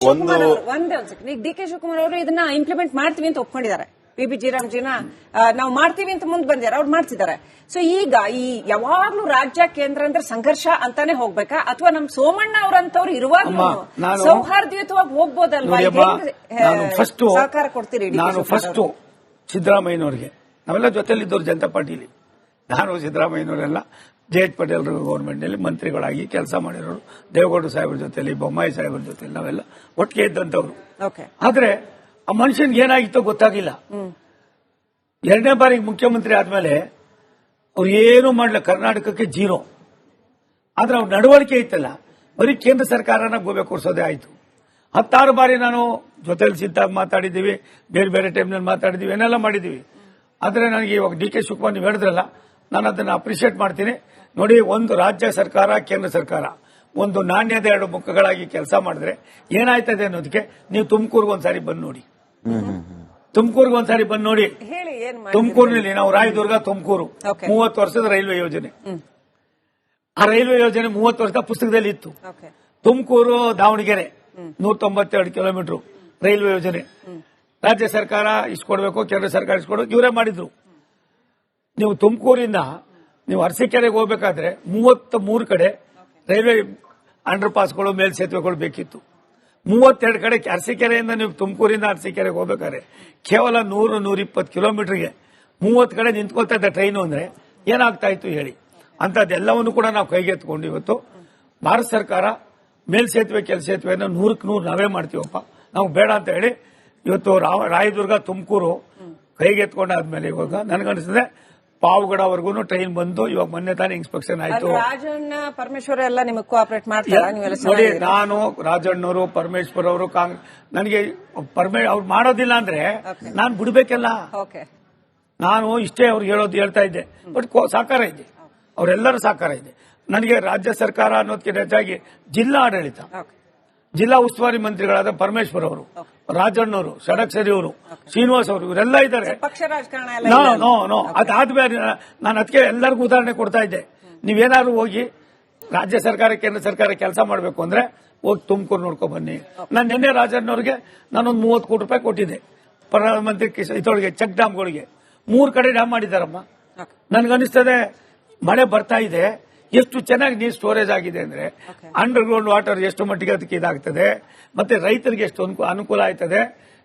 ಒಂದೇ ಈಗ D K Shivakumar ಅವರು ಇದನ್ನ ಇಂಪ್ಲಿಮೆಂಟ್ ಮಾಡ್ತೀವಿ ಅಂತ ಒಪ್ಕೊಂಡಿದ್ದಾರೆ. ಪಿ ಜಿ ರಾಮ್ಜಿನ ನಾವು ಮಾಡ್ತೀವಿ ಅಂತ ಮುಂದೆ ಬಂದಿದ್ದಾರೆ, ಅವ್ರು ಮಾಡ್ತಿದ್ದಾರೆ. ಸೊ ಈಗ ಈ ಯಾವಾಗ್ಲೂ ರಾಜ್ಯ ಕೇಂದ್ರ ಅಂದ್ರೆ ಸಂಘರ್ಷ ಅಂತಾನೆ ಹೋಗ್ಬೇಕಾ, ಅಥವಾ ನಮ್ ಸೋಮಣ್ಣ ಅವರಂತವ್ರು ಇರುವಾಗ ಸೌಹಾರ್ದಯುತವಾಗಿ ಹೋಗ್ಬೋದಲ್ವಾ? ಸಹಕಾರ ಕೊಡ್ತೀರಿ? ನಾನು ಫಸ್ಟ್ ಸಿದ್ದರಾಮಯ್ಯನವರಿಗೆ, ನಾವೆಲ್ಲ ಜೊತೆಲಿದ್ದವ್ರು ಜನತಾ ಪಾರ್ಟಿಲಿ, ನಾನು ಸಿದ್ದರಾಮಯ್ಯನವರೆಲ್ಲ ಜೆ.ಎಚ್. ಪಟೇಲ್ ಗವರ್ಮೆಂಟ್ ನಲ್ಲಿ ಮಂತ್ರಿಗಳಾಗಿ ಕೆಲಸ ಮಾಡಿರೋರು, ದೇವೇಗೌಡ ಸಾಹೇಬ್ರ ಜೊತೆಲಿ, ಬೊಮ್ಮಾಯಿ ಸಾಹೇಬ್ರ ಜೊತೆಲಿ ನಾವೆಲ್ಲ ಒಟ್ಟಿಗೆ ಇದ್ದಂತವ್ರು. ಆದ್ರೆ ಆ ಮನುಷ್ಯನ್ಗೆ ಏನಾಗಿತ್ತೋ ಗೊತ್ತಾಗಿಲ್ಲ. ಎರಡನೇ ಬಾರಿಗೆ ಮುಖ್ಯಮಂತ್ರಿ ಆದ್ಮೇಲೆ ಅವ್ರು ಏನು ಮಾಡಲ್ಲ, ಕರ್ನಾಟಕಕ್ಕೆ ಜೀರೋ. ಆದ್ರೆ ಅವ್ರ ನಡವಳಿಕೆ ಇತ್ತಲ್ಲ, ಬರೀ ಕೇಂದ್ರ ಸರ್ಕಾರನ ಗೋಬೆ ಕೊಡಿಸೋದೇ ಆಯ್ತು. 16 ಬಾರಿ ನಾನು ಜೊತೆಲಿ ಸಿದ್ಧಾಗಿ ಮಾತಾಡಿದ್ದೀವಿ, ಬೇರೆ ಬೇರೆ ಟೈಮ್ನಲ್ಲಿ ಮಾತಾಡಿದೀವಿ, ಏನೆಲ್ಲ ಮಾಡಿದೀವಿ. ಆದ್ರೆ ನನಗೆ ಇವಾಗ ಡಿ ಕೆ ಶಿವಕುಮಾರ್ ನೀವು ಹೇಳಿದ್ರಲ್ಲ, ನಾನು ಅದನ್ನ ಅಪ್ರಿಷಿಯೇಟ್ ಮಾಡ್ತೀನಿ. ನೋಡಿ, ಒಂದು ರಾಜ್ಯ ಸರ್ಕಾರ, ಕೇಂದ್ರ ಸರ್ಕಾರ ಒಂದು ನಾಣ್ಯದ ಎರಡು ಮುಖಗಳಾಗಿ ಕೆಲಸ ಮಾಡಿದ್ರೆ ಏನಾಯ್ತದೆ ಅನ್ನೋದಕ್ಕೆ ನೀವು ತುಮಕೂರ್ಗೆ ಒಂದ್ಸಾರಿ ಬಂದು ನೋಡಿ. ತುಮಕೂರಿನಲ್ಲಿ ನಾವು ರಾಯದುರ್ಗ, ತುಮಕೂರು 30 ವರ್ಷದ ರೈಲ್ವೆ ಯೋಜನೆ. ಆ ರೈಲ್ವೆ ಯೋಜನೆ 30 ವರ್ಷದ ಪುಸ್ತಕದಲ್ಲಿ ಇತ್ತು. ತುಮಕೂರು ದಾವಣಗೆರೆ 192 ಕಿಲೋಮೀಟರ್ ರೈಲ್ವೆ ಯೋಜನೆ. ರಾಜ್ಯ ಸರ್ಕಾರ ಇಸ್ಕೊಡ್ಬೇಕು, ಕೇಂದ್ರ ಸರ್ಕಾರ ಇಸ್ಕೊಡ್ಬೇಕು, ಇವರೇ ಮಾಡಿದ್ರು. ನೀವು ತುಮಕೂರಿಂದ ನೀವು ಅರಸೀಕೆರೆಗೆ ಹೋಗ್ಬೇಕಾದ್ರೆ 33 ಕಡೆ ರೈಲ್ವೆ ಅಂಡರ್ ಪಾಸ್ಗಳು, ಮೇಲ್ಸೇತುವೆಗಳು ಬೇಕಿತ್ತು. 32 ಕಡೆ ಅರಸೀಕೆರೆಯಿಂದ ನೀವು ತುಮಕೂರಿಂದ ಅರಸೀಕೆರೆಗೆ ಹೋಗ್ಬೇಕಾದ್ರೆ ಕೇವಲ 100-120 ಕಿಲೋಮೀಟರ್ಗೆ 30 ಕಡೆ ನಿಂತ್ಕೊಳ್ತಾ ಇದ್ದ ಟ್ರೈನು ಅಂದ್ರೆ ಏನಾಗ್ತಾ ಇತ್ತು ಹೇಳಿ. ಅಂತದ್ದೆಲ್ಲವನ್ನು ಕೂಡ ನಾವು ಕೈಗೆತ್ಕೊಂಡು ಇವತ್ತು ಭಾರತ ಸರ್ಕಾರ ಮೇಲ್ಸೇತುವೆ, ಕೆಳಸೇತುವೆಯನ್ನು 100ಕ್ಕೆ 100 ನಾವೇ ಮಾಡ್ತೀವಪ್ಪ, ನಾವು ಬೇಡ ಅಂತ ಹೇಳಿ ಇವತ್ತು ರಾಯದುರ್ಗ, ತುಮಕೂರು ಕೈಗೆತ್ಕೊಂಡಾದ್ಮೇಲೆ ಇವಾಗ ನನಗನ್ನಿಸಿದೆ ಪಾವಗಡವರೆಗೂ ಟ್ರೈನ್ ಬಂದು ಇವಾಗ ಮೊನ್ನೆ ತಾನೇ ಇನ್ಸ್ಪೆಕ್ಷನ್ ಆಯ್ತು. ರಾಜಣ್ಣ, ಪರಮೇಶ್ವರ ಎಲ್ಲ ನಿಮಗೆ ಕೋಆಪರೇಟ್ ಮಾಡ್ತಾರೆ? ನೋಡಿ, ನಾನು ರಾಜಣ್ಣವರು, ಪರಮೇಶ್ವರ್ ಅವರು, ನನಗೆ ಅವ್ರು ಮಾಡೋದಿಲ್ಲ ಅಂದ್ರೆ ನಾನು ಬಿಡಬೇಕಲ್ಲ. ನಾನು ಇಷ್ಟೇ ಅವ್ರಿಗೆ ಹೇಳ್ತಾ ಇದ್ದೆ, ಬಟ್ ಸಹಕಾರ ಇದೆ, ಅವರೆಲ್ಲರೂ ಸಹಕಾರ ಇದೆ. ನನಗೆ ರಾಜ್ಯ ಸರ್ಕಾರ ಅನ್ನೋದಕ್ಕಿಂತ ಹೆಚ್ಚಾಗಿ ಜಿಲ್ಲಾ ಆಡಳಿತ, ಜಿಲ್ಲಾ ಉಸ್ತುವಾರಿ ಮಂತ್ರಿಗಳಾದ ಪರಮೇಶ್ವರ್ ಅವರು, ರಾಜಣ್ಣವರು, ಷಡಕ್ಷರಿ ಅವರು, ಶ್ರೀನಿವಾಸ್ ಅವರು, ಇವರೆಲ್ಲ ಇದ್ದಾರೆ. ಪಕ್ಷ ರಾಜಕಾರಣ ಅದಾದ್ಮೇಲೆ ನಾನು ಅದಕ್ಕೆ ಎಲ್ಲರಿಗೂ ಉದಾಹರಣೆ ಕೊಡ್ತಾ ಇದ್ದೆ. ನೀವೇನಾದ್ರು ಹೋಗಿ ರಾಜ್ಯ ಸರ್ಕಾರ, ಕೇಂದ್ರ ಸರ್ಕಾರ ಕೆಲಸ ಮಾಡಬೇಕು ಅಂದ್ರೆ ಹೋಗಿ ತುಮಕೂರು ನೋಡ್ಕೊ ಬನ್ನಿ. ನಾನು ನಿನ್ನೆ ರಾಜಣ್ಣವ್ರಿಗೆ ನಾನೊಂದು 30 ಕೋಟಿ ರೂಪಾಯಿ ಕೊಟ್ಟಿದ್ದೆ ಪ್ರಧಾನಮಂತ್ರಿ ಇದೊಳಗೆ ಚೆಕ್ ಡ್ಯಾಮ್ಗಳಿಗೆ. 3 ಕಡೆ ಡ್ಯಾಮ್ ಮಾಡಿದಾರಮ್ಮ. ನನ್ಗನ್ನಿಸ್ತದೆ ಮಳೆ ಬರ್ತಾ ಇದೆ, ಎಷ್ಟು ಚೆನ್ನಾಗಿ ನೀರು ಸ್ಟೋರೇಜ್ ಆಗಿದೆ ಅಂದ್ರೆ ಅಂಡರ್ ಗ್ರೌಂಡ್ ವಾಟರ್ ಎಷ್ಟು ಮಟ್ಟಿಗೆ ಅದಕ್ಕೆ ಇದಾಗ್ತದೆ, ಮತ್ತೆ ರೈತರಿಗೆ ಎಷ್ಟು ಅನುಕೂಲ ಆಯ್ತದೆ.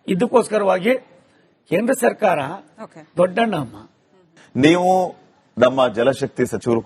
ಇದಕ್ಕೋಸ್ಕರವಾಗಿ ಕೇಂದ್ರ ಸರ್ಕಾರ ದೊಡ್ಡಣ್ಣ ಅಮ್ಮ. ನೀವು ನಮ್ಮ ಜಲಶಕ್ತಿ ಸಚಿವರು